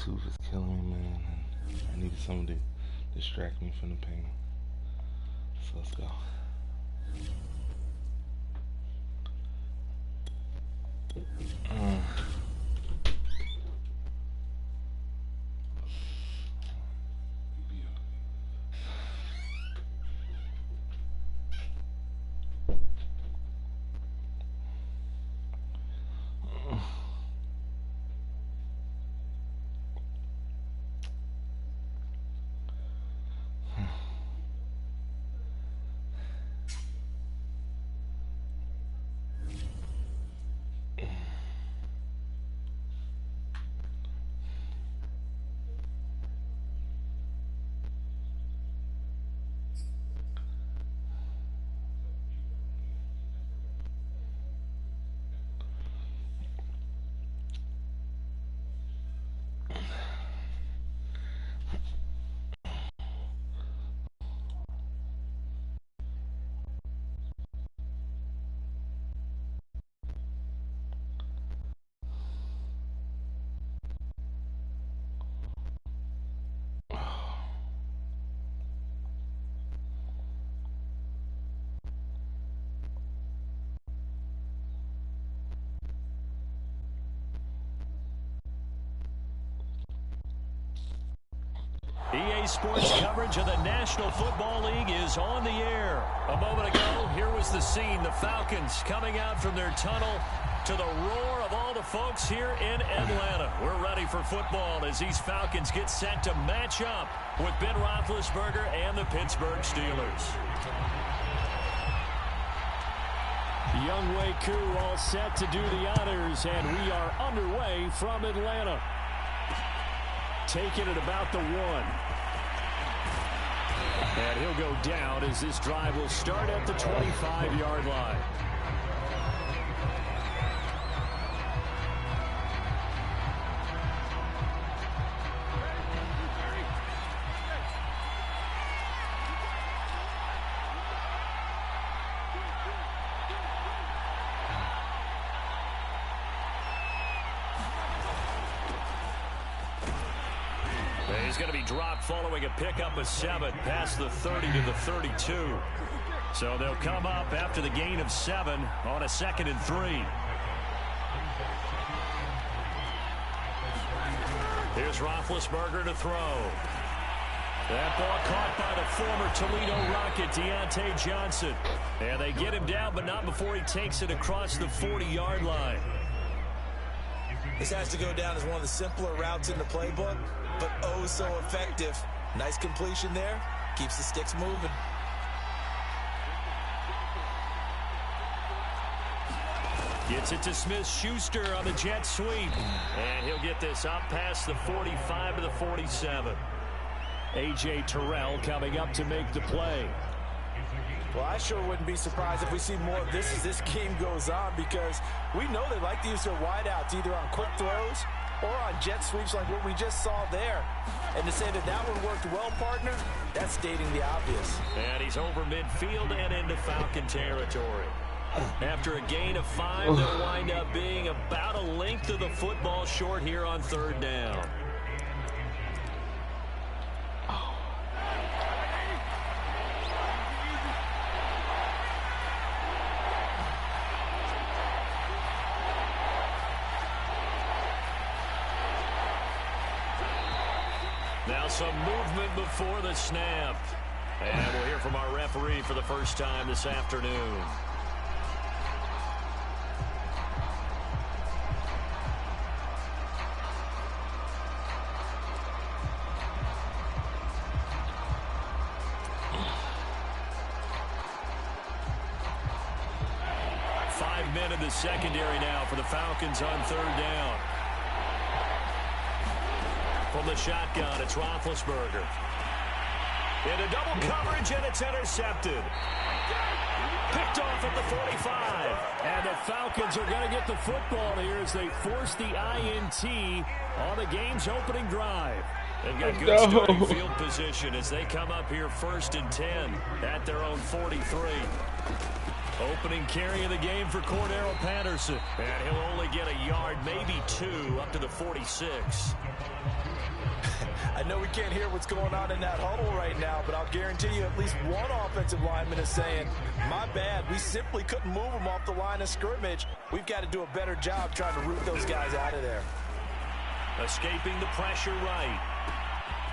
tooth is killing me, man. And I needed something to distract me from the pain. So let's go. EA Sports coverage of the National Football League is on the air. A moment ago, here was the scene. The Falcons coming out from their tunnel to the roar of all the folks here in Atlanta. We're ready for football as these Falcons get set to match up with Ben Roethlisberger and the Pittsburgh Steelers. Younghoe Koo all set to do the honors, and we are underway from Atlanta. Taking it about the 1. And he'll go down as this drive will start at the 25-yard line. He's going to be dropped following a pickup of 7 past the 30 to the 32. So they'll come up after the gain of 7 on a 2nd and 3. Here's Roethlisberger to throw. That ball caught by the former Toledo Rocket, Deontay Johnson. And they get him down, but not before he takes it across the 40-yard line. This has to go down as one of the simpler routes in the playbook, but oh so effective. Nice completion there. Keeps the sticks moving. Gets it to Smith-Schuster on the jet sweep. And he'll get this up past the 45 to the 47. A.J. Terrell coming up to make the play. Well, I sure wouldn't be surprised if we see more of this as this game goes on, because we know they like to use their wideouts either on quick throws or on jet sweeps like what we just saw there. And to say that that one worked well, partner, that's stating the obvious. And he's over midfield and into Falcon territory. After a gain of 5, they'll wind up being about a length of the football short here on 3rd down. Now some movement before the snap. And we'll hear from our referee for the first time this afternoon. In the secondary now for the Falcons on 3rd down. From the shotgun, it's Roethlisberger. Into double coverage, and it's intercepted. Picked off at the 45. And the Falcons are going to get the football here as they force the INT on the game's opening drive. They've got good starting field position as they come up here 1st and 10 at their own 43. Opening carry of the game for Cordero Patterson. And he'll only get a yard, maybe 2, up to the 46. I know we can't hear what's going on in that huddle right now, but I'll guarantee you at least one offensive lineman is saying, my bad, we simply couldn't move them off the line of scrimmage. We've got to do a better job trying to root those guys out of there. Escaping the pressure right.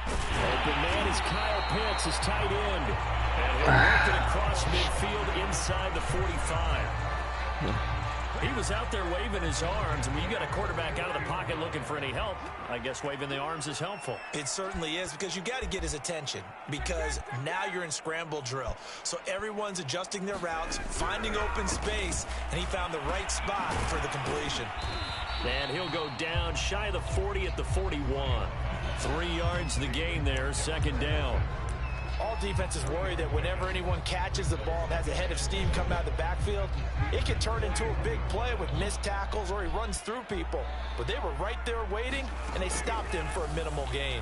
Open man is Kyle Pitts, his tight end. And he'll work it across midfield inside the 45. He was out there waving his arms, and when you got a quarterback out of the pocket looking for any help, I guess waving the arms is helpful. It certainly is, because you got to get his attention, because now you're in scramble drill. So everyone's adjusting their routes, finding open space, and he found the right spot for the completion. And he'll go down shy of the 40 at the 41. 3 yards the gain there, second down. All defenses worry that whenever anyone catches the ball and has a head of steam come out of the backfield, it can turn into a big play with missed tackles or he runs through people. But they were right there waiting, and they stopped him for a minimal gain.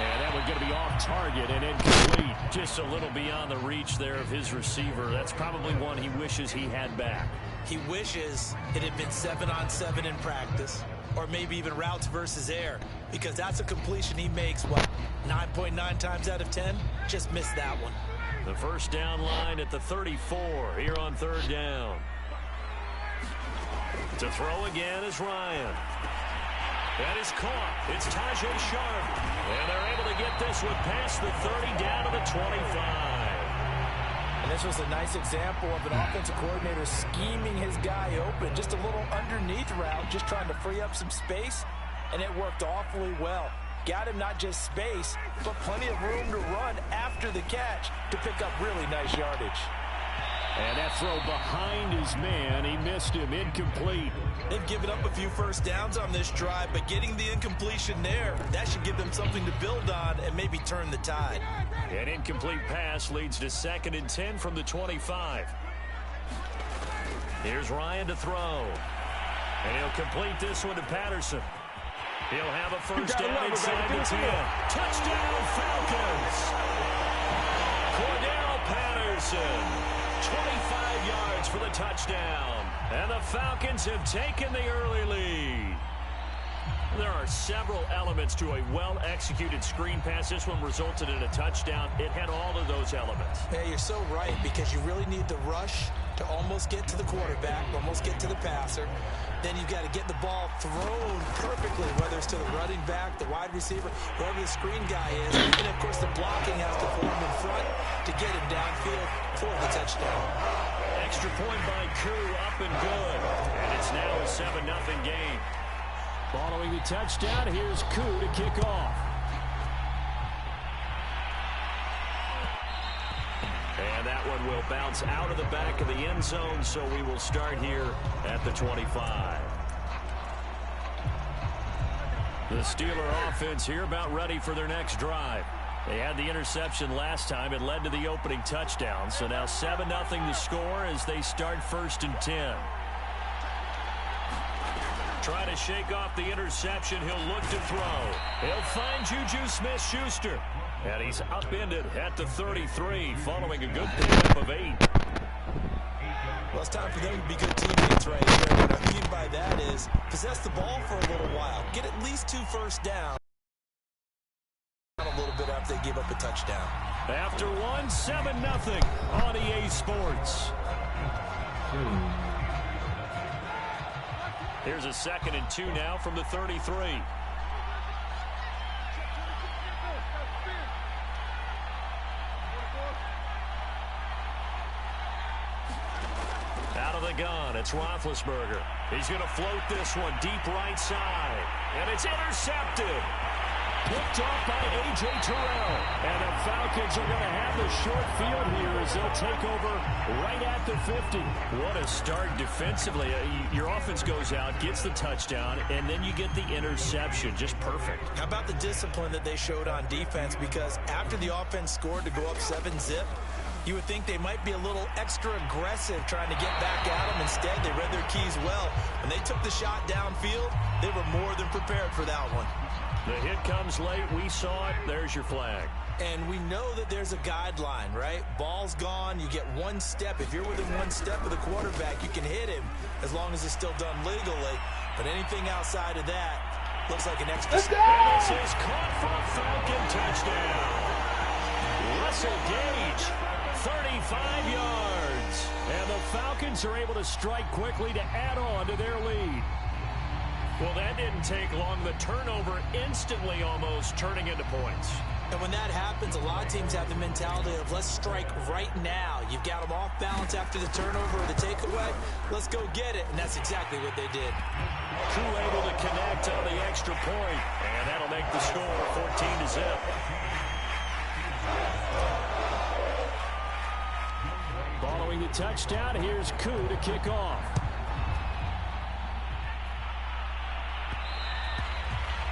And that one's going to be off target and incomplete. Just a little beyond the reach there of his receiver. That's probably one he wishes he had back. He wishes it had been 7-on-7 in practice, or maybe even routes versus air, because that's a completion he makes, what, 9.9 times out of 10? Just missed that one. The first down line at the 34 here on third down. To throw again is Ryan. That is caught. It's Tajay Sharp. And they're able to get this one past the 30 down to the 25. And this was a nice example of an offensive coordinator scheming his guy open. Just a little underneath route, just trying to free up some space, and it worked awfully well. Got him not just space, but plenty of room to run after the catch to pick up really nice yardage. And that throw behind his man, he missed him, incomplete. They've given up a few first downs on this drive, but getting the incompletion there, that should give them something to build on and maybe turn the tide. An incomplete pass leads to 2nd and 10 from the 25. Here's Ryan to throw. And he'll complete this one to Patterson. He'll have a first down inside the 10. Touchdown, Falcons! Cordero Patterson. 25 yards for the touchdown. And the Falcons have taken the early lead. There are several elements to a well-executed screen pass. This one resulted in a touchdown. It had all of those elements. Yeah, you're so right, because you really need the rush to almost get to the quarterback, almost get to the passer. Then you've got to get the ball thrown perfectly, whether it's to the running back, the wide receiver, wherever the screen guy is. And, of course, the blocking has to form in front to get him downfield for the touchdown. Extra point by Koo, up and good. And it's now a 7-0 game. Following the touchdown, here's Koo to kick off. And that one will bounce out of the back of the end zone, so we will start here at the 25. The Steeler offense here about ready for their next drive. They had the interception last time. It led to the opening touchdown. So now 7-0 the score as they start 1st and 10. Trying to shake off the interception. He'll look to throw. He'll find Juju Smith-Schuster. And he's upended at the 33 following a good pickup of 8. Well, it's time for them to be good teammates right here. What I mean by that is possess the ball for a little while. Get at least 2 first downs. A little bit after they give up a touchdown. After 1, 7-0 on EA Sports. Here's a 2nd and 2 now from the 33. Out of the gun, it's Roethlisberger. He's going to float this one deep right side. And it's intercepted. Picked off by A.J. Terrell. And the Falcons are going to have the short field here as they'll take over right at the 50. What a start defensively. Your offense goes out, gets the touchdown, and then you get the interception. Just perfect. How about the discipline that they showed on defense? Because after the offense scored to go up 7-0, You would think they might be a little extra aggressive trying to get back at them. Instead, they read their keys well. When they took the shot downfield, they were more than prepared for that one. The hit comes late. We saw it. There's your flag. And we know that there's a guideline, right? Ball's gone. You get one step. If you're within one step of the quarterback, you can hit him as long as it's still done legally. But anything outside of that looks like an extra step. And this is caught for a Falcon touchdown. Russell Gage, 35 yards. And the Falcons are able to strike quickly to add on to their lead. Well, that didn't take long. The turnover instantly almost turning into points. And when that happens, a lot of teams have the mentality of let's strike right now. You've got them off balance after the turnover or the takeaway. Let's go get it. And that's exactly what they did. Crew able to connect on the extra point. And that'll make the score 14-0. Following the touchdown, here's Koo to kick off.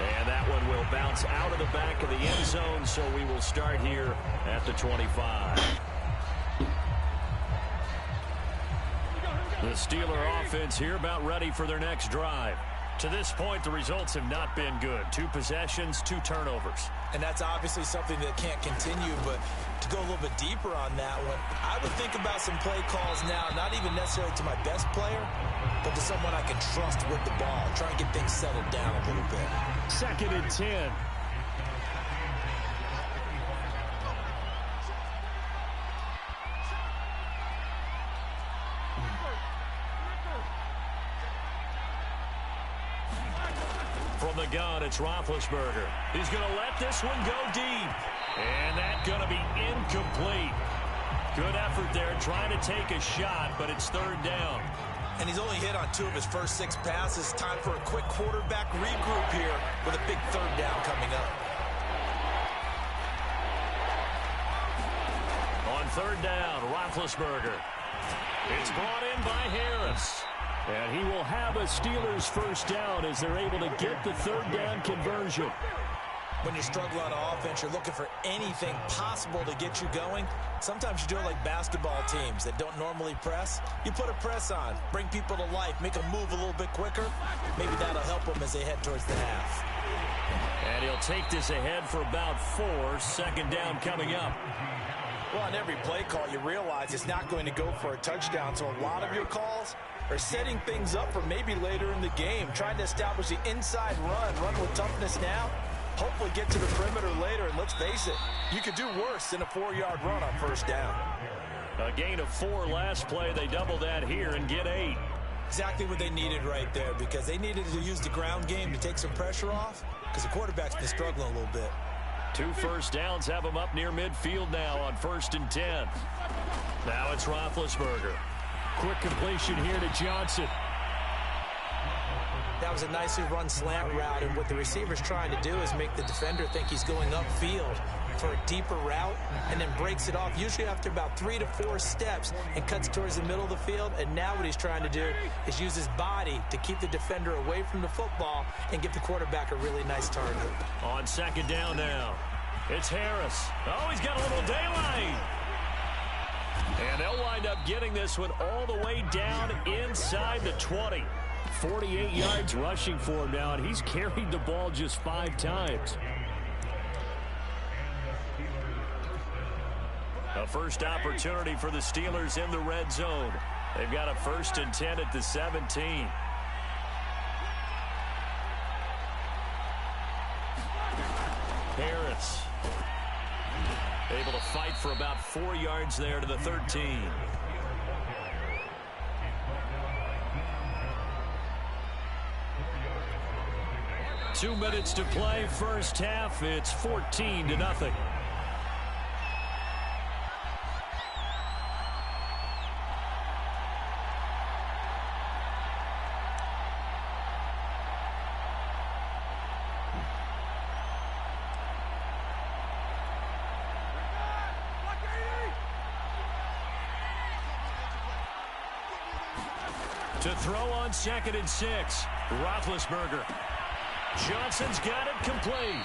And that one will bounce out of the back of the end zone, so we will start here at the 25. The Steeler offense here about ready for their next drive. To this point, the results have not been good. 2 possessions, 2 turnovers. And that's obviously something that can't continue, but to go a little bit deeper on that one, I would think about some play calls now, not even necessarily to my best player, but to someone I can trust with the ball. Try and get things settled down a little bit. 2nd and 10. From the gun, it's Roethlisberger. He's going to let this one go deep. And that's going to be incomplete. Good effort there, trying to take a shot, but it's 3rd down. And he's only hit on 2 of his first 6 passes. Time for a quick quarterback regroup here with a big 3rd down coming up. On 3rd down, Roethlisberger. It's brought in by Harris. And he will have a Steelers 1st down as they're able to get the 3rd down conversion. When you're struggling on offense, you're looking for anything possible to get you going. Sometimes you do it like basketball teams that don't normally press. You put a press on, bring people to life, make them move a little bit quicker. Maybe that'll help them as they head towards the half. And he'll take this ahead for about 4. 2nd down coming up. Well, on every play call, you realize it's not going to go for a touchdown. So a lot of your calls are setting things up for maybe later in the game, trying to establish the inside run with toughness now. Hopefully get to the perimeter later, and let's face it, you could do worse than a 4-yard run on 1st down. A gain of 4 last play. They double that here and get 8. Exactly what they needed right there, because they needed to use the ground game to take some pressure off, because the quarterback's been struggling a little bit. 2 1st downs have them up near midfield now on 1st and 10. Now it's Roethlisberger. Quick completion here to Johnson. That was a nicely run slant route, and what the receiver's trying to do is make the defender think he's going upfield for a deeper route and then breaks it off, usually after about 3 to 4 steps, and cuts towards the middle of the field. And now what he's trying to do is use his body to keep the defender away from the football and give the quarterback a really nice target. On 2nd down now, it's Harris. Oh, he's got a little daylight. And they'll wind up getting this one all the way down inside the 20. 48 yards rushing for him now, and he's carried the ball just 5 times. A first opportunity for the Steelers in the red zone. They've got a 1st and 10 at the 17. Harris able to fight for about 4 yards there to the 13. Two minutes to play, 1st half. It's 14-0. To throw on 2nd and 6, Roethlisberger. Johnson's got it complete.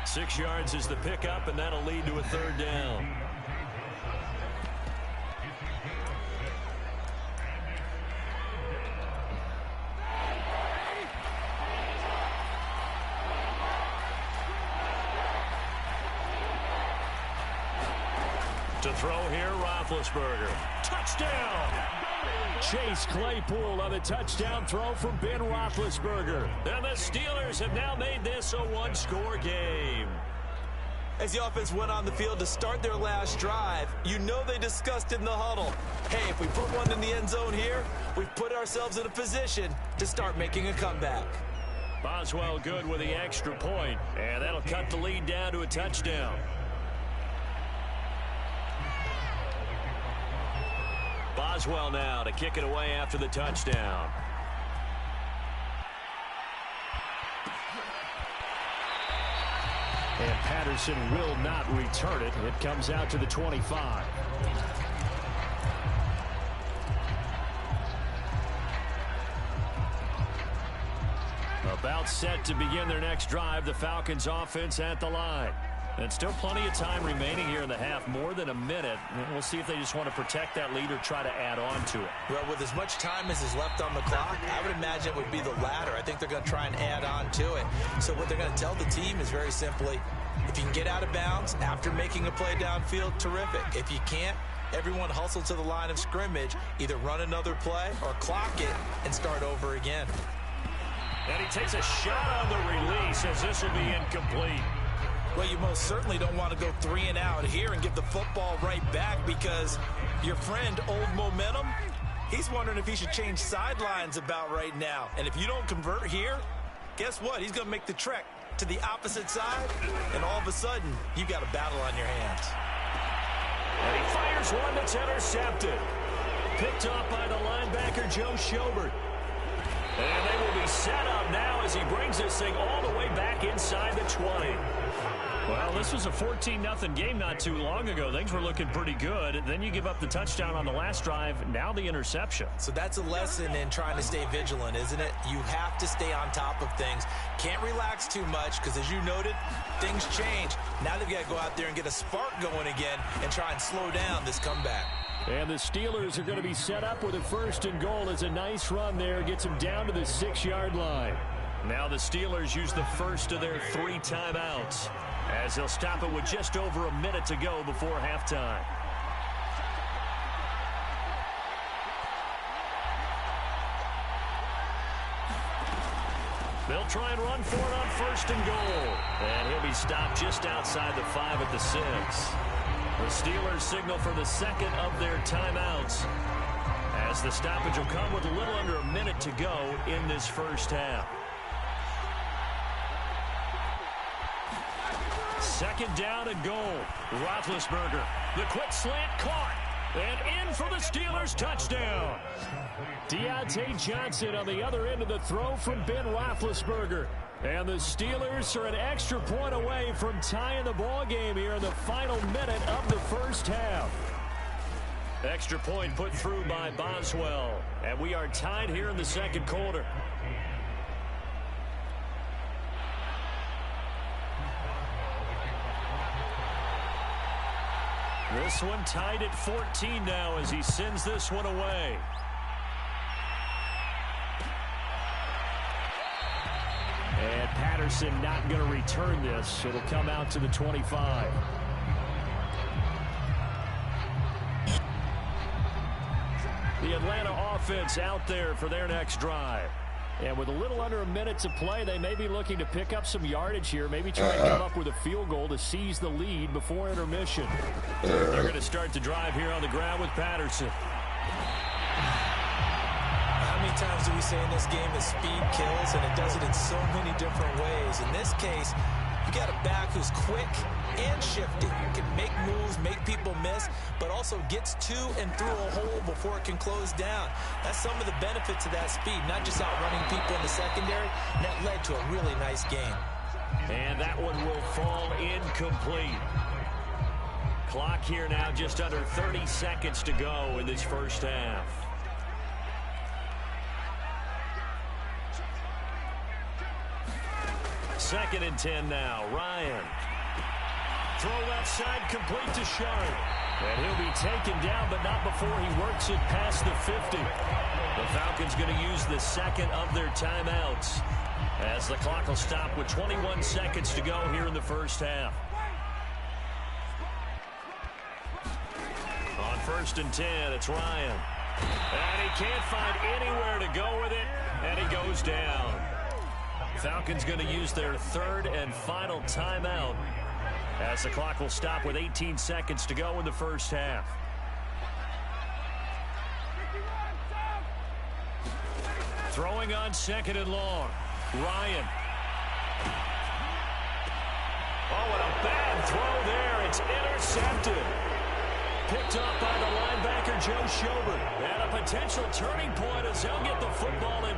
6 yards is the pickup, and that'll lead to a 3rd down. To throw here, Roethlisberger. Touchdown! Chase Claypool on the touchdown throw from Ben Roethlisberger. And the Steelers have now made this a one-score game. As the offense went on the field to start their last drive, you know they discussed in the huddle, hey, if we put one in the end zone here, we've put ourselves in a position to start making a comeback. Boswell good with the extra point, and that'll cut the lead down to a touchdown. Boswell now to kick it away after the touchdown. And Patterson will not return it. It comes out to the 25. About set to begin their next drive, the Falcons offense at the line. And still plenty of time remaining here in the half, more than a minute. We'll see if they just want to protect that lead or try to add on to it. Well, with as much time as is left on the clock, I would imagine it would be the latter. I think they're going to try and add on to it. So what they're going to tell the team is very simply, if you can get out of bounds after making a play downfield, terrific. If you can't, everyone hustle to the line of scrimmage, either run another play or clock it and start over again. And he takes a shot on the release as this will be incomplete. Well, you most certainly don't want to go 3 and out here and give the football right back, because your friend, Old Momentum, he's wondering if he should change sidelines about right now. And if you don't convert here, guess what? He's going to make the trek to the opposite side, and all of a sudden, you've got a battle on your hands. And he fires one that's intercepted. Picked off by the linebacker, Joe Schobert. And they will be set up now as he brings this thing all the way back inside the 20. Well, this was a 14-0 game not too long ago. Things were looking pretty good. Then you give up the touchdown on the last drive. Now the interception. So that's a lesson in trying to stay vigilant, isn't it? You have to stay on top of things. Can't relax too much because, as you noted, things change. Now they've got to go out there and get a spark going again and try and slow down this comeback. And the Steelers are going to be set up with a 1st and goal. As a nice run there gets them down to the 6-yard line. Now the Steelers use the first of their 3 timeouts, as they'll stop it with just over a minute to go before halftime. They'll try and run for it on 1st and goal. And he'll be stopped just outside the 5 at the 6. The Steelers signal for the 2nd of their timeouts, as the stoppage will come with a little under a minute to go in this first half. 2nd down and goal. Roethlisberger, the quick slant caught, and in for the Steelers touchdown. Deontay Johnson on the other end of the throw from Ben Roethlisberger. And the Steelers are an extra point away from tying the ball game here in the final minute of the first half. Extra point put through by Boswell. And we are tied here in the 2nd quarter. This one tied at 14 now as he sends this one away. And Patterson not going to return this. It'll come out to the 25. The Atlanta offense out there for their next drive. And with a little under a minute to play, they may be looking to pick up some yardage here. Maybe try and come up with a field goal to seize the lead before intermission. They're going to start the drive here on the ground with Patterson. How many times do we say in this game that speed kills, and it does it in so many different ways? In this case, you got a back who's quick and shifty, can make moves, make people miss, but also gets to and through a hole before it can close down. That's some of the benefits of that speed, not just outrunning people in the secondary, and that led to a really nice game. And that one will fall incomplete. Clock here now just under 30 seconds to go in this first half. Second and 10 now. Ryan. Throw left side complete to Sharp. And he'll be taken down, but not before he works it past the 50. The Falcons going to use the 2nd of their timeouts, as the clock will stop with 21 seconds to go here in the first half. 1st and 10. It's Ryan. And he can't find anywhere to go with it, and he goes down. Falcons going to use their 3rd and final timeout as the clock will stop with 18 seconds to go in the first half. Throwing on 2nd and long. Ryan. Oh, what a bad throw there. It's intercepted. Picked up by the linebacker, Joe Schobert. And a potential turning point as he'll get the football in.